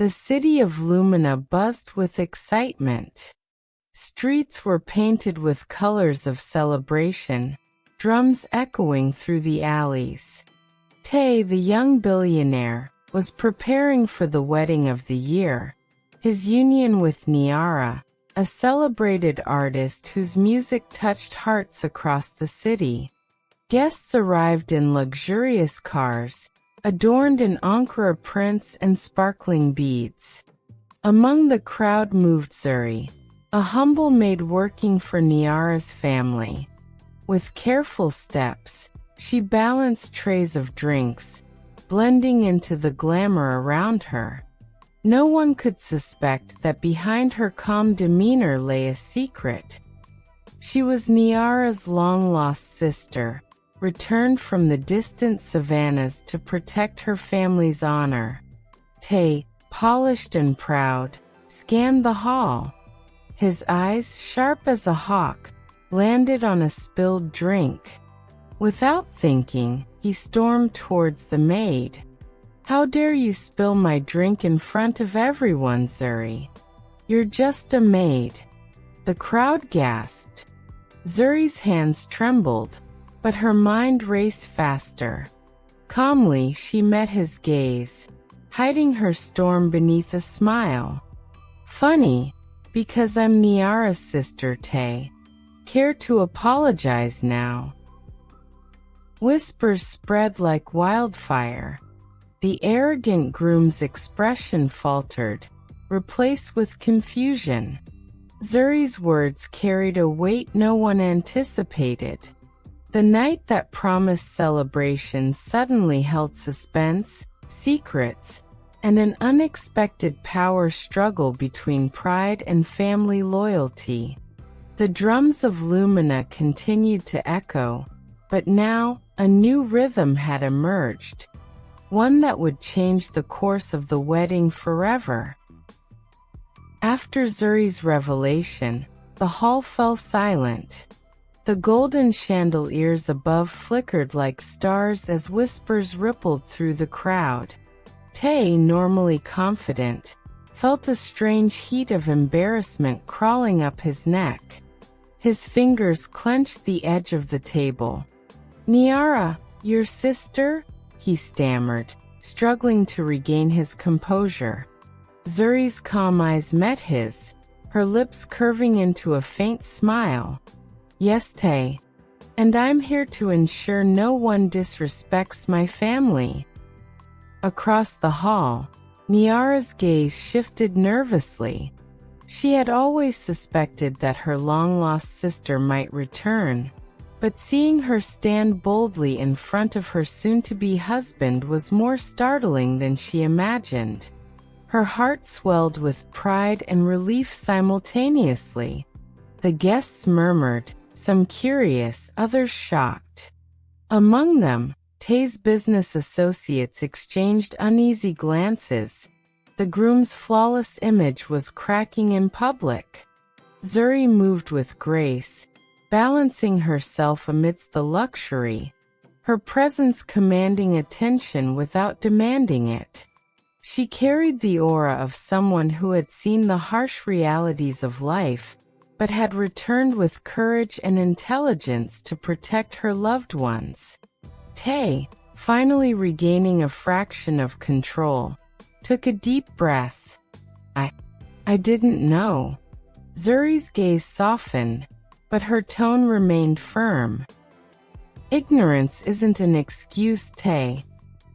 The city of Lumina buzzed with excitement. Streets were painted with colors of celebration, drums echoing through the alleys. Taye, the young billionaire, was preparing for the wedding of the year, his union with Niara, a celebrated artist whose music touched hearts across the city. Guests arrived in luxurious cars, adorned in Ankara prints and sparkling beads. Among the crowd moved Zuri, a humble maid working for Niara's family. With careful steps, she balanced trays of drinks, blending into the glamour around her. No one could suspect that behind her calm demeanor lay a secret. She was Niara's long-lost sister, returned from the distant savannas to protect her family's honor. Taye, polished and proud, scanned the hall. His eyes, sharp as a hawk, landed on a spilled drink. Without thinking, he stormed towards the maid. "How dare you spill my drink in front of everyone, Zuri? You're just a maid." The crowd gasped. Zuri's hands trembled, but her mind raced faster. Calmly, she met his gaze, hiding her storm beneath a smile. "Funny, because I'm Niara's sister, Taye. Care to apologize now?" Whispers spread like wildfire. The arrogant groom's expression faltered, replaced with confusion. Zuri's words carried a weight no one anticipated. The night that promised celebration suddenly held suspense, secrets, and an unexpected power struggle between pride and family loyalty. The drums of Lumina continued to echo, but now a new rhythm had emerged, one that would change the course of the wedding forever. After Zuri's revelation, the hall fell silent. The golden chandeliers above flickered like stars as whispers rippled through the crowd. Taye, normally confident, felt a strange heat of embarrassment crawling up his neck. His fingers clenched the edge of the table. "Niara, your sister?" he stammered, struggling to regain his composure. Zuri's calm eyes met his, her lips curving into a faint smile. "Yes, Taye. And I'm here to ensure no one disrespects my family." Across the hall, Niara's gaze shifted nervously. She had always suspected that her long-lost sister might return, but seeing her stand boldly in front of her soon-to-be husband was more startling than she imagined. Her heart swelled with pride and relief simultaneously. The guests murmured, some curious, others shocked. Among them, Taye's business associates exchanged uneasy glances. The groom's flawless image was cracking in public. Zuri moved with grace, balancing herself amidst the luxury, her presence commanding attention without demanding it. She carried the aura of someone who had seen the harsh realities of life, but had returned with courage and intelligence to protect her loved ones. Taye, finally regaining a fraction of control, took a deep breath. I didn't know." Zuri's gaze softened, but her tone remained firm. "Ignorance isn't an excuse, Taye.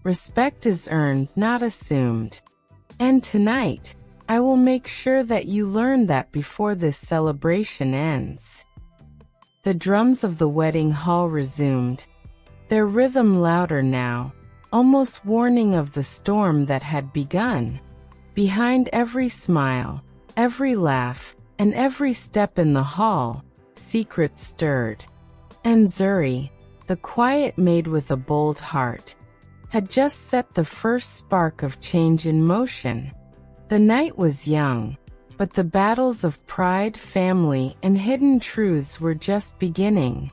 Respect is earned, not assumed. And tonight, I will make sure that you learn that before this celebration ends." The drums of the wedding hall resumed, their rhythm louder now, almost warning of the storm that had begun. Behind every smile, every laugh, and every step in the hall, secrets stirred. And Zuri, the quiet maid with a bold heart, had just set the first spark of change in motion. The night was young, but the battles of pride, family, and hidden truths were just beginning.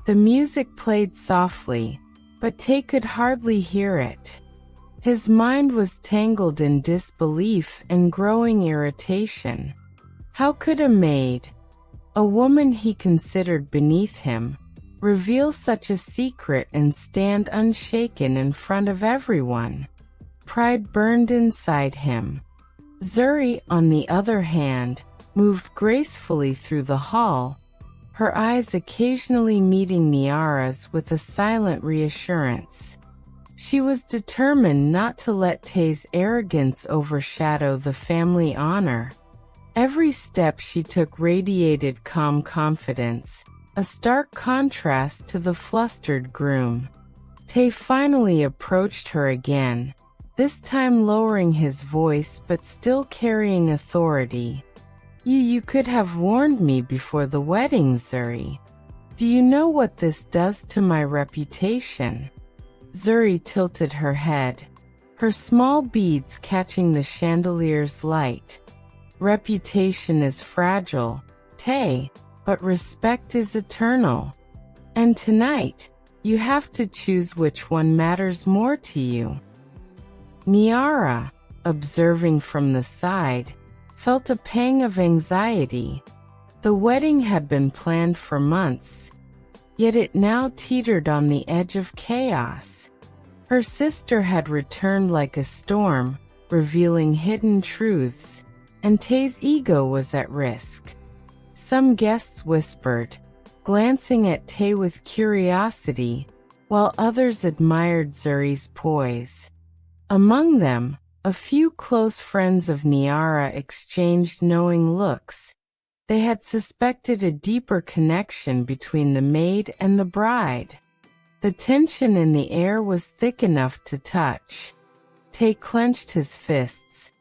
The music played softly, but Taye could hardly hear it. His mind was tangled in disbelief and growing irritation. How could a maid, a woman he considered beneath him, reveal such a secret and stand unshaken in front of everyone? Pride burned inside him. Zuri, on the other hand, moved gracefully through the hall, her eyes occasionally meeting Niara's with a silent reassurance. She was determined not to let Taye's arrogance overshadow the family honor. Every step she took radiated calm confidence, a stark contrast to the flustered groom. Taye finally approached her again, this time lowering his voice but still carrying authority. You could have warned me before the wedding, Zuri. Do you know what this does to my reputation? Zuri tilted her head, her small beads catching the chandelier's light. Reputation is fragile, Taye, but respect is eternal. And tonight, you have to choose which one matters more to you. Niara, observing from the side, felt a pang of anxiety. The wedding had been planned for months, yet it now teetered on the edge of chaos. Her sister had returned like a storm, revealing hidden truths, and Taye's ego was at risk. Some guests whispered, glancing at Taye with curiosity, while others admired Zuri's poise. Among them, a few close friends of Niara exchanged knowing looks. They had suspected a deeper connection between the maid and the bride. The tension in the air was thick enough to touch. Taye clenched his fists,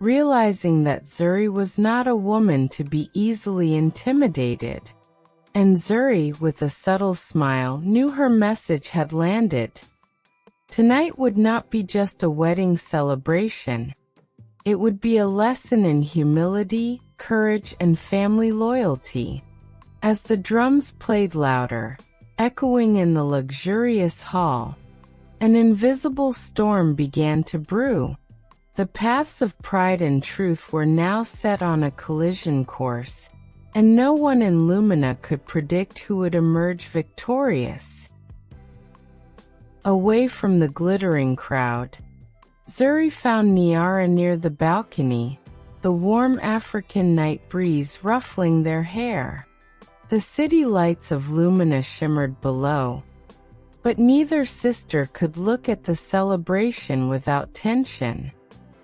realizing that Zuri was not a woman to be easily intimidated. And Zuri, with a subtle smile, knew her message had landed. Tonight would not be just a wedding celebration. It would be a lesson in humility, courage, and family loyalty. As the drums played louder, echoing in the luxurious hall, an invisible storm began to brew. The paths of pride and truth were now set on a collision course, and no one in Lumina could predict who would emerge victorious. Away from the glittering crowd, Zuri found Niara near the balcony, the warm African night breeze ruffling their hair. The city lights of Lumina shimmered below, but neither sister could look at the celebration without tension.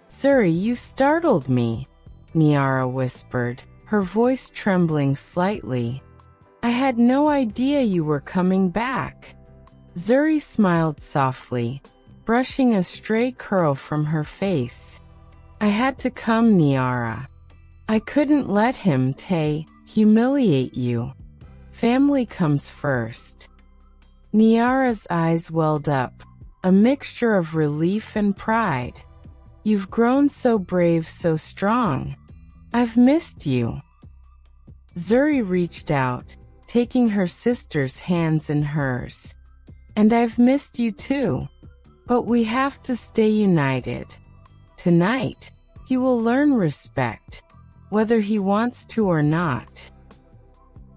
"Zuri, you startled me," Niara whispered, her voice trembling slightly. "I had no idea you were coming back." Zuri smiled softly, brushing a stray curl from her face. "I had to come, Niara. I couldn't let him, Taye, humiliate you. Family comes first." Niara's eyes welled up, a mixture of relief and pride. "You've grown so brave, so strong. I've missed you." Zuri reached out, taking her sister's hands in hers. "And I've missed you too. But we have to stay united. Tonight, he will learn respect, whether he wants to or not."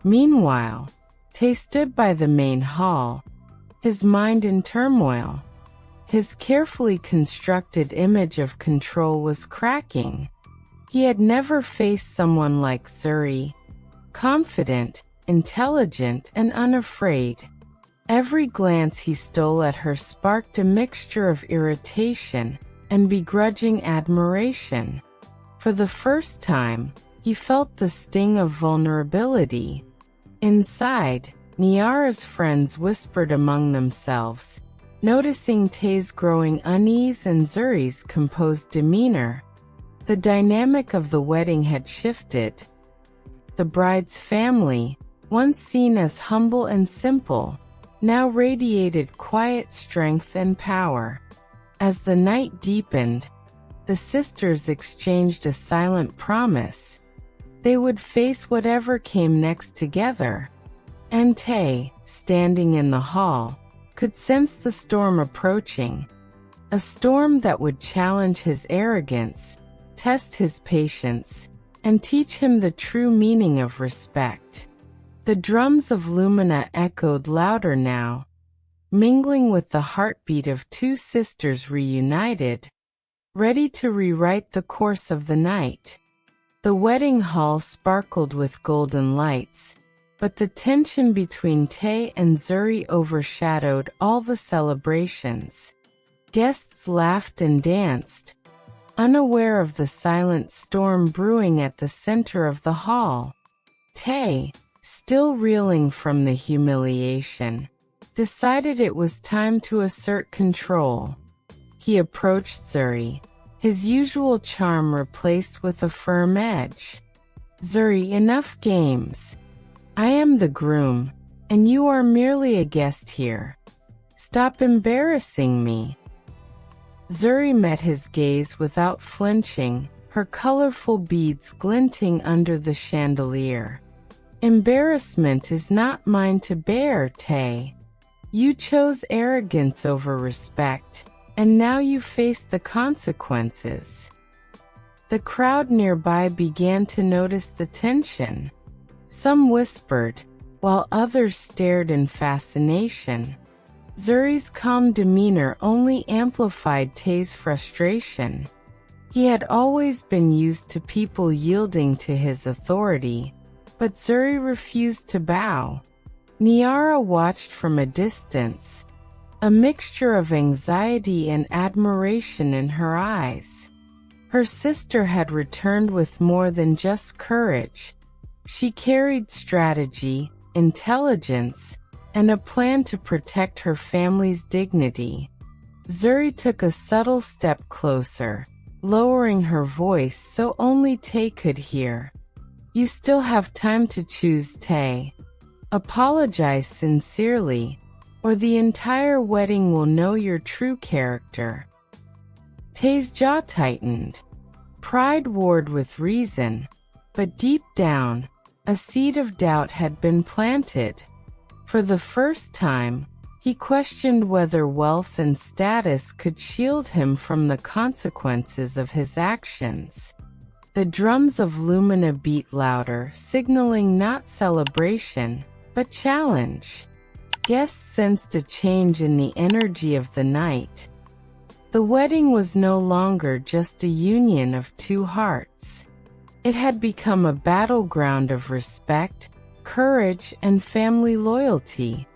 Meanwhile, Taye stood by the main hall, his mind in turmoil. His carefully constructed image of control was cracking. He had never faced someone like Zuri, confident, intelligent, and unafraid. Every glance he stole at her sparked a mixture of irritation and begrudging admiration. For the first time, he felt the sting of vulnerability. Inside, Niara's friends whispered among themselves, noticing Taye's growing unease and Zuri's composed demeanor. The dynamic of the wedding had shifted. The bride's family, once seen as humble and simple, now radiated quiet strength and power. As the night deepened, the sisters exchanged a silent promise. They would face whatever came next together. And Taye, standing in the hall, could sense the storm approaching. a storm that would challenge his arrogance, test his patience, and teach him the true meaning of respect. The drums of Lumina echoed louder now, mingling with the heartbeat of two sisters reunited, ready to rewrite the course of the night. The wedding hall sparkled with golden lights, but the tension between Taye and Zuri overshadowed all the celebrations. Guests laughed and danced, unaware of the silent storm brewing at the center of the hall. Taye, still reeling from the humiliation, decided it was time to assert control. He approached Zuri, his usual charm replaced with a firm edge. "Zuri, enough games. I am the groom, and you are merely a guest here. Stop embarrassing me." Zuri met his gaze without flinching, her colorful beads glinting under the chandelier. "Embarrassment is not mine to bear, Taye. You chose arrogance over respect, and now you face the consequences." The crowd nearby began to notice the tension. Some whispered, while others stared in fascination. Zuri's calm demeanor only amplified Taye's frustration. He had always been used to people yielding to his authority, but Zuri refused to bow. Niara watched from a distance, a mixture of anxiety and admiration in her eyes. Her sister had returned with more than just courage. She carried strategy, intelligence, and a plan to protect her family's dignity. Zuri took a subtle step closer, lowering her voice so only Taye could hear. "You still have time to choose, Taye. Apologize sincerely, or the entire wedding will know your true character." Taye's jaw tightened. Pride warred with reason, but deep down, a seed of doubt had been planted. For the first time, he questioned whether wealth and status could shield him from the consequences of his actions. The drums of Lumina beat louder, signaling not celebration, but challenge. Guests sensed a change in the energy of the night. The wedding was no longer just a union of two hearts. It had become a battleground of respect, courage, and family loyalty.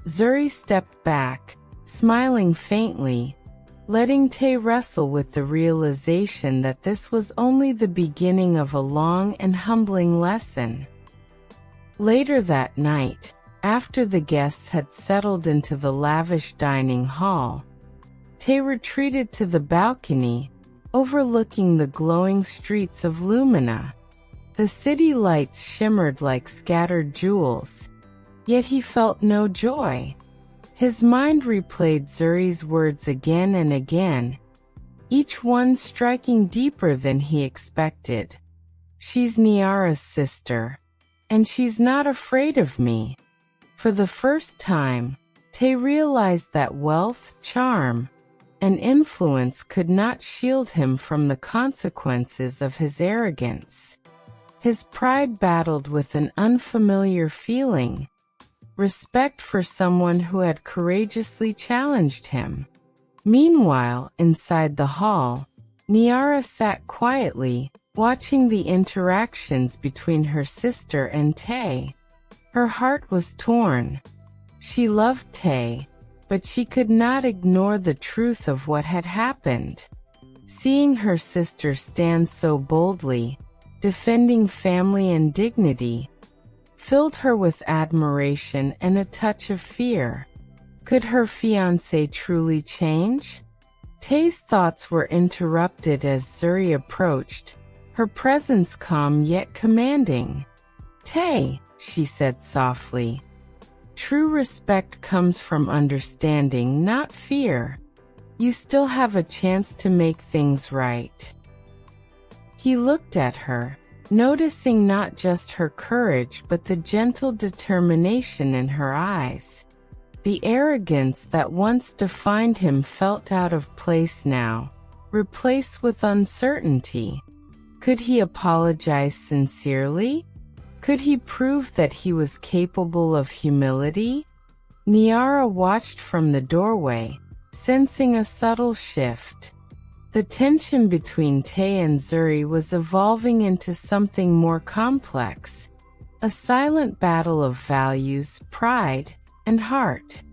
Zuri stepped back, smiling faintly, letting Taye wrestle with the realization that this was only the beginning of a long and humbling lesson. Later that night, after the guests had settled into the lavish dining hall, Taye retreated to the balcony, overlooking the glowing streets of Lumina. The city lights shimmered like scattered jewels, yet he felt no joy. His mind replayed Zuri's words again and again, each one striking deeper than he expected. "She's Niara's sister, and she's not afraid of me." For the first time, Taye realized that wealth, charm, and influence could not shield him from the consequences of his arrogance. His pride battled with an unfamiliar feeling, respect for someone who had courageously challenged him. Meanwhile, inside the hall, Niara sat quietly, watching the interactions between her sister and Taye. Her heart was torn. She loved Taye, but she could not ignore the truth of what had happened. Seeing her sister stand so boldly, defending family and dignity, filled her with admiration and a touch of fear. Could her fiancé truly change? Taye's thoughts were interrupted as Zuri approached, her presence calm yet commanding. "Taye," she said softly, "true respect comes from understanding, not fear. You still have a chance to make things right." He looked at her, noticing not just her courage but the gentle determination in her eyes. The arrogance that once defined him felt out of place now, replaced with uncertainty. Could he apologize sincerely? Could he prove that he was capable of humility? Niara watched from the doorway, sensing a subtle shift. The tension between Taye and Zuri was evolving into something more complex, a silent battle of values, pride, and heart.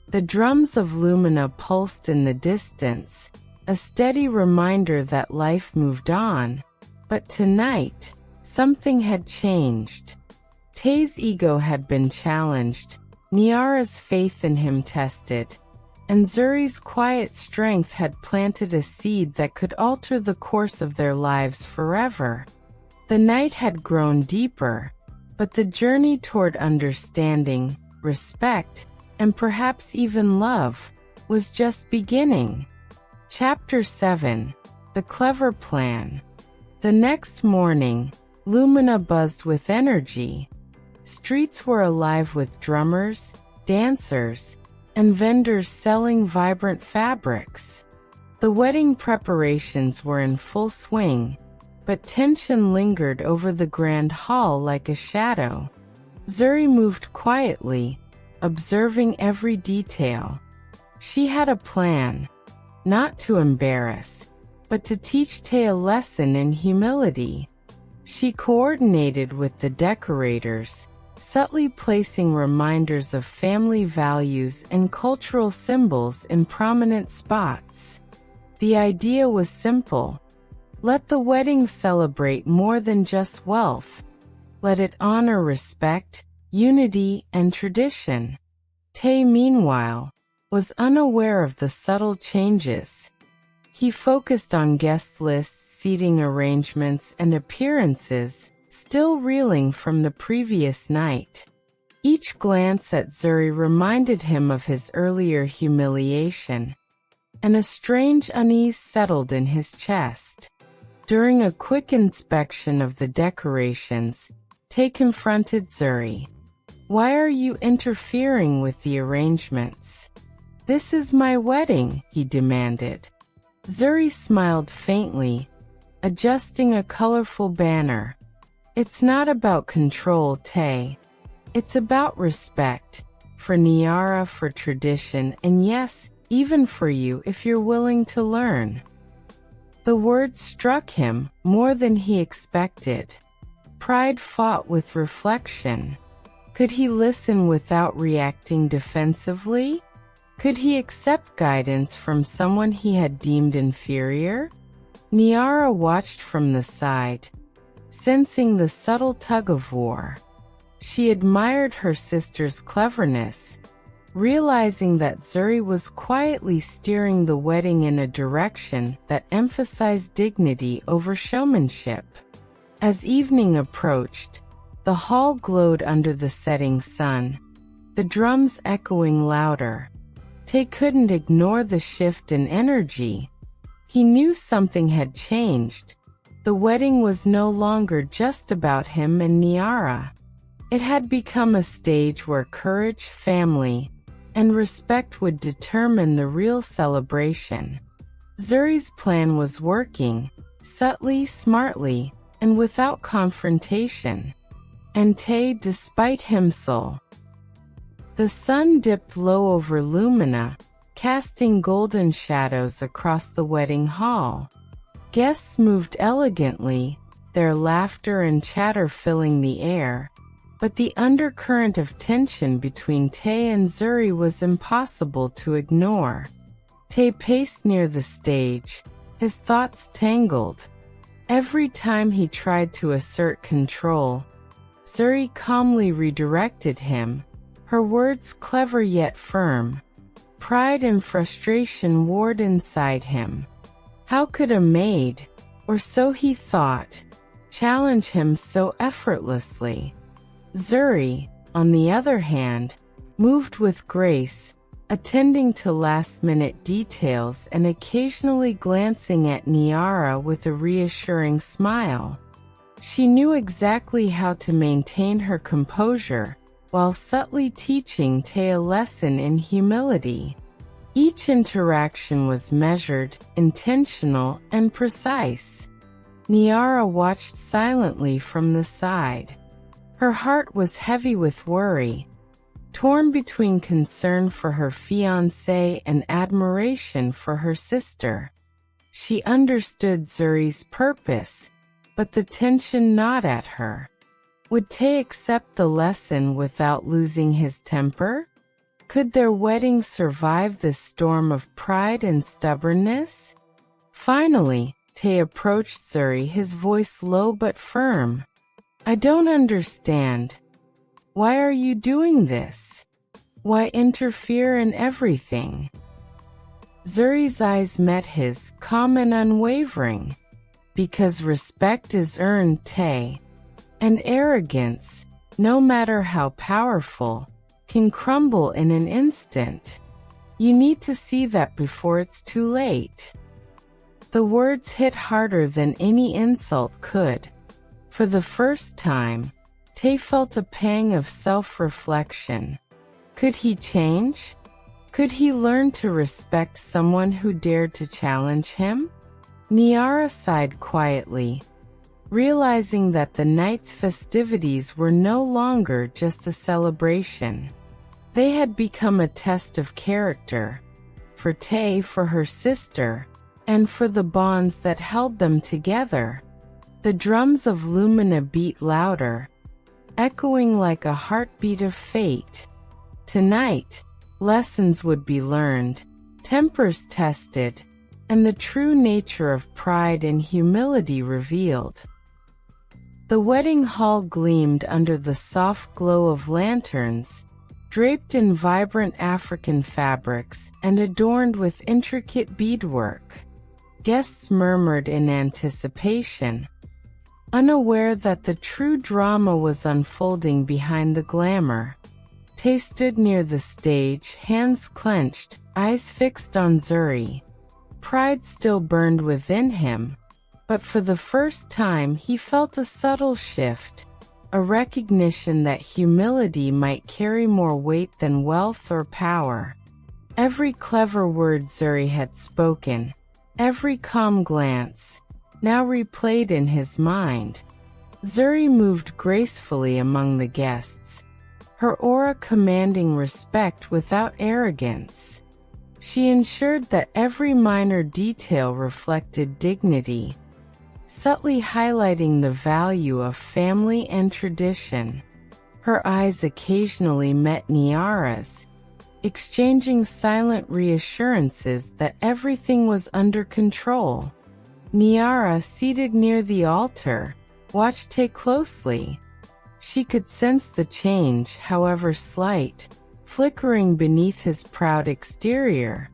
The drums of Lumina pulsed in the distance, a steady reminder that life moved on. But tonight, something had changed. Taye's ego had been challenged, Niara's faith in him tested, and Zuri's quiet strength had planted a seed that could alter the course of their lives forever. The night had grown deeper, but the journey toward understanding, respect, and perhaps even love was just beginning. Chapter 7: The Clever Plan. The next morning, Lumina buzzed with energy. Streets were alive with drummers, dancers, and vendors selling vibrant fabrics. The wedding preparations were in full swing, but tension lingered over the grand hall like a shadow. Zuri moved quietly, observing every detail. She had a plan, not to embarrass, but to teach Taye a lesson in humility. She coordinated with the decorators, subtly placing reminders of family values and cultural symbols in prominent spots. The idea was simple. Let the wedding celebrate more than just wealth. Let it honor respect, unity, and tradition. Taye, meanwhile, was unaware of the subtle changes. He focused on guest lists, seating arrangements, and appearances, still reeling from the previous night. Each glance at Zuri reminded him of his earlier humiliation, and a strange unease settled in his chest. During a quick inspection of the decorations, Taye confronted Zuri. "Why are you interfering with the arrangements?" "This is my wedding," he demanded. Zuri smiled faintly, adjusting a colorful banner. "It's not about control, Taye. It's about respect. For Niara, for tradition, and yes, even for you if you're willing to learn." The words struck him more than he expected. Pride fought with reflection. Could he listen without reacting defensively? Could he accept guidance from someone he had deemed inferior? Niara watched from the side, sensing the subtle tug-of-war. She admired her sister's cleverness, realizing that Zuri was quietly steering the wedding in a direction that emphasized dignity over showmanship. As evening approached, the hall glowed under the setting sun, the drums echoing louder. Taye couldn't ignore the shift in energy. He knew something had changed. The wedding was no longer just about him and Niara. It had become a stage where courage, family, and respect would determine the real celebration. Zuri's plan was working, subtly, smartly, and without confrontation. And Taye, despite himself. The sun dipped low over Lumina, casting golden shadows across the wedding hall. Guests moved elegantly, their laughter and chatter filling the air, but the undercurrent of tension between Taye and Zuri was impossible to ignore. Taye paced near the stage, his thoughts tangled. Every time he tried to assert control, Zuri calmly redirected him, her words clever yet firm. Pride and frustration warred inside him. How could a maid, or so he thought, challenge him so effortlessly? Zuri, on the other hand, moved with grace, attending to last-minute details and occasionally glancing at Niara with a reassuring smile. She knew exactly how to maintain her composure while subtly teaching Taye a lesson in humility. Each interaction was measured, intentional, and precise. Niara watched silently from the side. Her heart was heavy with worry, torn between concern for her fiancé and admiration for her sister. She understood Zuri's purpose, but the tension gnawed at her. Would Taye accept the lesson without losing his temper? Could their wedding survive this storm of pride and stubbornness? Finally, Taye approached Zuri, his voice low but firm. "I don't understand. Why are you doing this? Why interfere in everything?" Zuri's eyes met his, calm and unwavering. "Because respect is earned, Taye. And arrogance, no matter how powerful, can crumble in an instant. You need to see that before it's too late." The words hit harder than any insult could. For the first time, Taye felt a pang of self-reflection. Could he change? Could he learn to respect someone who dared to challenge him? Niara sighed quietly, realizing that the night's festivities were no longer just a celebration. They had become a test of character, for Taye, for her sister, and for the bonds that held them together. The drums of Lumina beat louder, echoing like a heartbeat of fate. Tonight, lessons would be learned, tempers tested, and the true nature of pride and humility revealed. The wedding hall gleamed under the soft glow of lanterns, draped in vibrant African fabrics and adorned with intricate beadwork. Guests murmured in anticipation, unaware that the true drama was unfolding behind the glamour. Taye stood near the stage, hands clenched, eyes fixed on Zuri. Pride still burned within him, but for the first time he felt a subtle shift, a recognition that humility might carry more weight than wealth or power. Every clever word Zuri had spoken, every calm glance, now replayed in his mind. Zuri moved gracefully among the guests, her aura commanding respect without arrogance. She ensured that every minor detail reflected dignity, subtly highlighting the value of family and tradition. Her eyes occasionally met Niara's, exchanging silent reassurances that everything was under control. Niara, seated near the altar, watched Taye closely. She could sense the change, however slight, flickering beneath his proud exterior.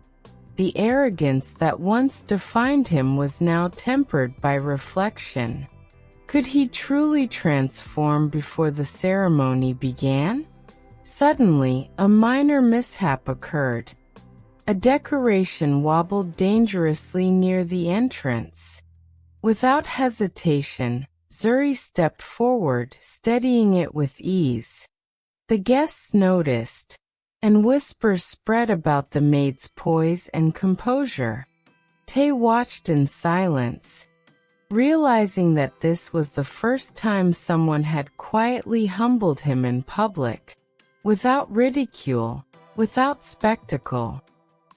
The arrogance that once defined him was now tempered by reflection. Could he truly transform before the ceremony began? Suddenly, a minor mishap occurred. A decoration wobbled dangerously near the entrance. Without hesitation, Zuri stepped forward, steadying it with ease. The guests noticed, and whispers spread about the maid's poise and composure. Taye watched in silence, realizing that this was the first time someone had quietly humbled him in public, without ridicule, without spectacle.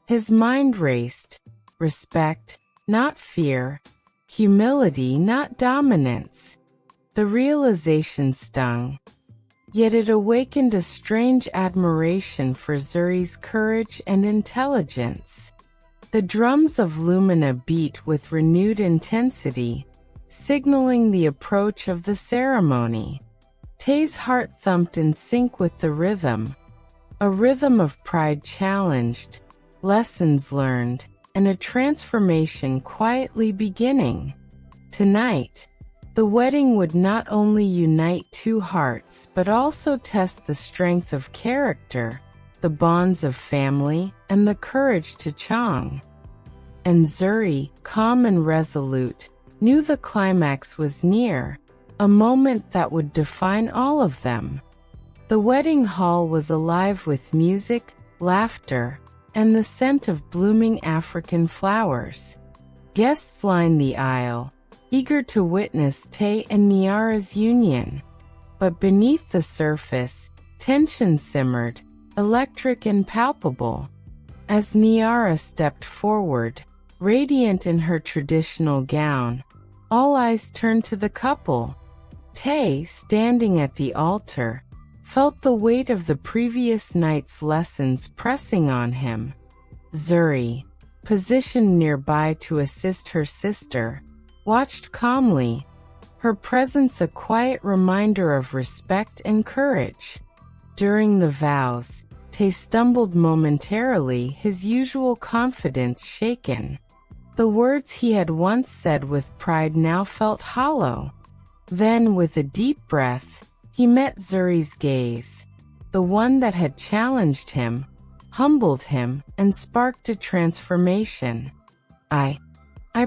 His mind raced. Respect, not fear. Humility, not dominance. The realization stung, yet it awakened a strange admiration for Zuri's courage and intelligence. The drums of Lumina beat with renewed intensity, signaling the approach of the ceremony. Taye's heart thumped in sync with the rhythm, a rhythm of pride challenged, lessons learned, and a transformation quietly beginning. Tonight, the wedding would not only unite two hearts but also test the strength of character, the bonds of family, and the courage to chang. And Zuri, calm and resolute, knew the climax was near, a moment that would define all of them. The wedding hall was alive with music, laughter, and the scent of blooming African flowers. Guests lined the aisle, eager to witness Taye and Niara's union. But beneath the surface, tension simmered, electric and palpable. As Niara stepped forward, radiant in her traditional gown, all eyes turned to the couple. Taye, standing at the altar, felt the weight of the previous night's lessons pressing on him. Zuri, positioned nearby to assist her sister, watched calmly, her presence a quiet reminder of respect and courage. During the vows, Taye stumbled momentarily, his usual confidence shaken. The words he had once said with pride now felt hollow. Then, with a deep breath, he met Zuri's gaze, the one that had challenged him, humbled him, and sparked a transformation. I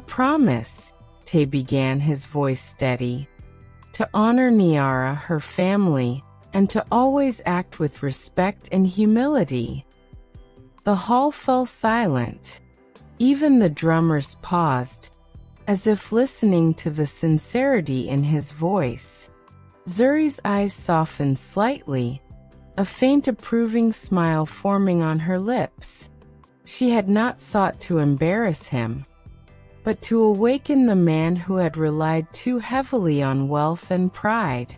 promise, Taye began, his voice steady, to honor Niara, her family, and to always act with respect and humility. The hall fell silent. Even the drummers paused, as if listening to the sincerity in his voice. Zuri's eyes softened slightly, a faint approving smile forming on her lips. She had not sought to embarrass him, but to awaken the man who had relied too heavily on wealth and pride.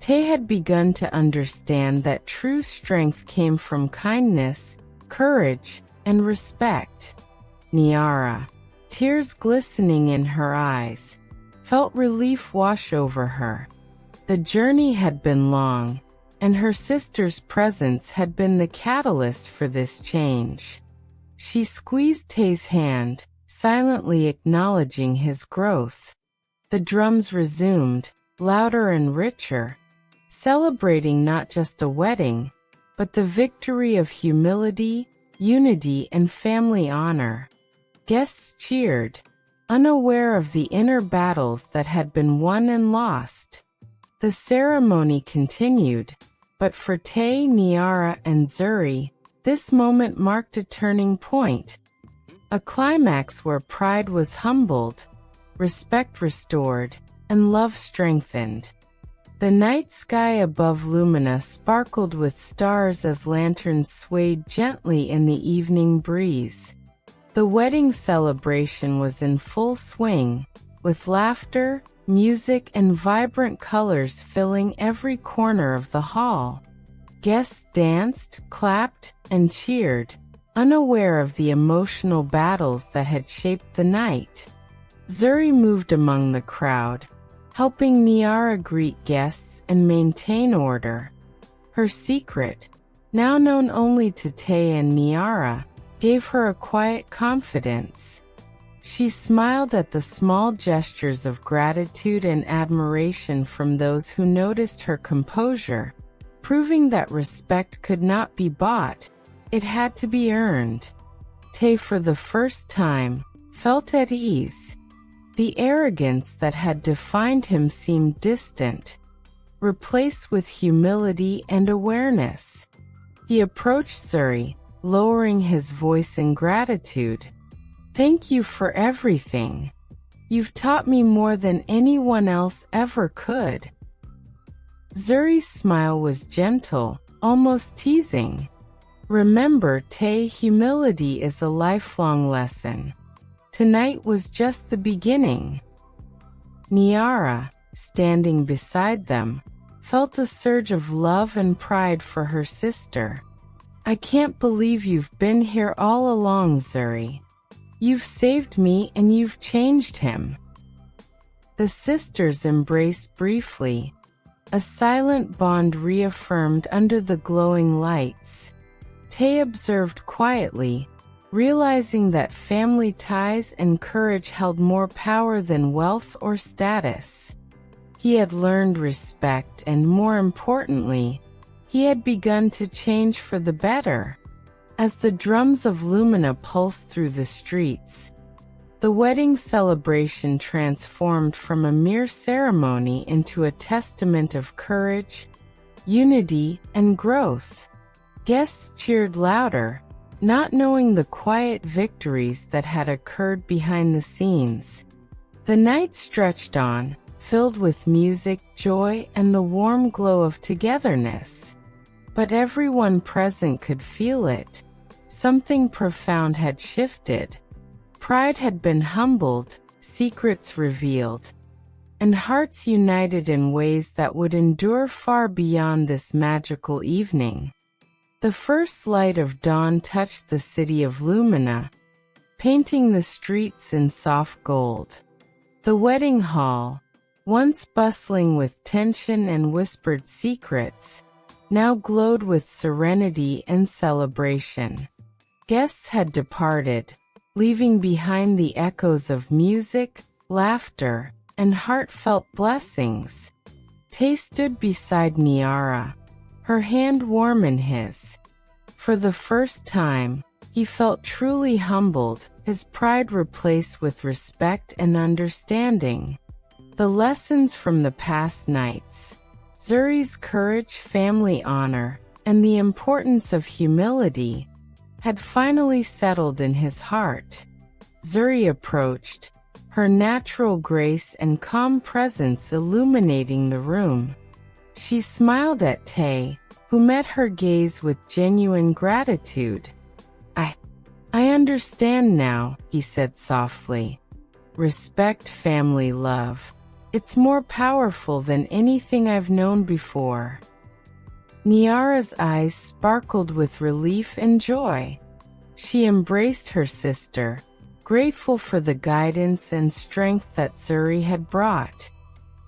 Taye had begun to understand that true strength came from kindness, courage, and respect. Niara, tears glistening in her eyes, felt relief wash over her. The journey had been long, and her sister's presence had been the catalyst for this change. She squeezed Taye's hand, silently acknowledging his growth. The drums resumed, louder and richer, celebrating not just a wedding, but the victory of humility, unity, and family honor. Guests cheered, unaware of the inner battles that had been won and lost. The ceremony continued, but for Taye, Niara, and Zuri, this moment marked a turning point. A climax where pride was humbled, respect restored, and love strengthened. The night sky above Lumina sparkled with stars as lanterns swayed gently in the evening breeze. The wedding celebration was in full swing, with laughter, music, and vibrant colors filling every corner of the hall. Guests danced, clapped, and cheered, unaware of the emotional battles that had shaped the night. Zuri moved among the crowd, helping Niara greet guests and maintain order. Her secret, now known only to Taye and Niara, gave her a quiet confidence. She smiled at the small gestures of gratitude and admiration from those who noticed her composure, proving that respect could not be bought, it had to be earned. Taye, for the first time, felt at ease. The arrogance that had defined him seemed distant, replaced with humility and awareness. He approached Zuri, lowering his voice in gratitude. "Thank you for everything. You've taught me more than anyone else ever could." Zuri's smile was gentle, almost teasing. "Remember, Taye, humility is a lifelong lesson. Tonight was just the beginning." Niara, standing beside them, felt a surge of love and pride for her sister. "I can't believe you've been here all along, Zuri. You've saved me and you've changed him." The sisters embraced briefly, a silent bond reaffirmed under the glowing lights. Taye observed quietly, realizing that family ties and courage held more power than wealth or status. He had learned respect and, more importantly, he had begun to change for the better. As the drums of Lumina pulsed through the streets, the wedding celebration transformed from a mere ceremony into a testament of courage, unity, and growth. Guests cheered louder, not knowing the quiet victories that had occurred behind the scenes. The night stretched on, filled with music, joy, and the warm glow of togetherness. But everyone present could feel it. Something profound had shifted. Pride had been humbled, secrets revealed, and hearts united in ways that would endure far beyond this magical evening. The first light of dawn touched the city of Lumina, painting the streets in soft gold. The wedding hall, once bustling with tension and whispered secrets, now glowed with serenity and celebration. Guests had departed, leaving behind the echoes of music, laughter, and heartfelt blessings. Taye stood beside Niara, her hand warm in his. For the first time, he felt truly humbled, his pride replaced with respect and understanding. The lessons from the past nights, Zuri's courage, family honor, and the importance of humility, had finally settled in his heart. Zuri approached, her natural grace and calm presence illuminating the room. She smiled at Taye, who met her gaze with genuine gratitude. I understand now, he said softly. Respect, family love. It's more powerful than anything I've known before. Niara's eyes sparkled with relief and joy. She embraced her sister, grateful for the guidance and strength that Zuri had brought.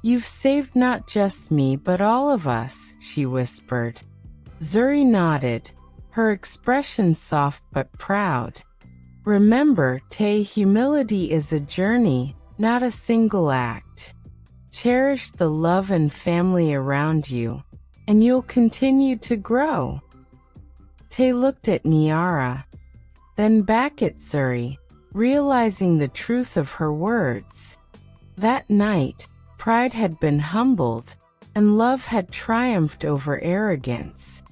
You've saved not just me but all of us, she whispered. Zuri nodded, her expression soft but proud. Remember, Taye, humility is a journey, not a single act. Cherish the love and family around you, and you'll continue to grow. Taye looked at Niara, then back at Zuri, realizing the truth of her words. That night, pride had been humbled, and love had triumphed over arrogance.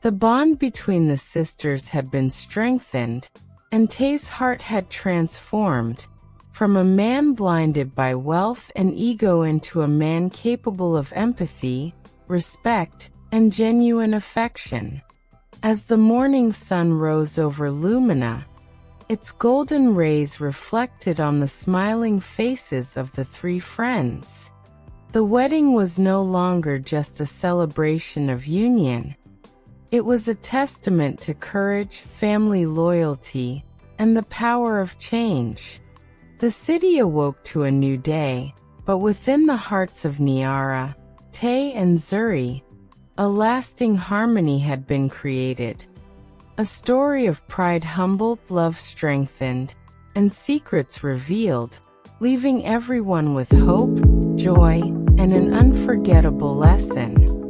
The bond between the sisters had been strengthened, and Taye's heart had transformed, from a man blinded by wealth and ego into a man capable of empathy, respect, and genuine affection. As the morning sun rose over Lumina, its golden rays reflected on the smiling faces of the three friends. The wedding was no longer just a celebration of union. It was a testament to courage, family loyalty, and the power of change. The city awoke to a new day, but within the hearts of Niara, Taye, and Zuri, a lasting harmony had been created. A story of pride humbled, love strengthened, and secrets revealed, leaving everyone with hope, joy, and an unforgettable lesson.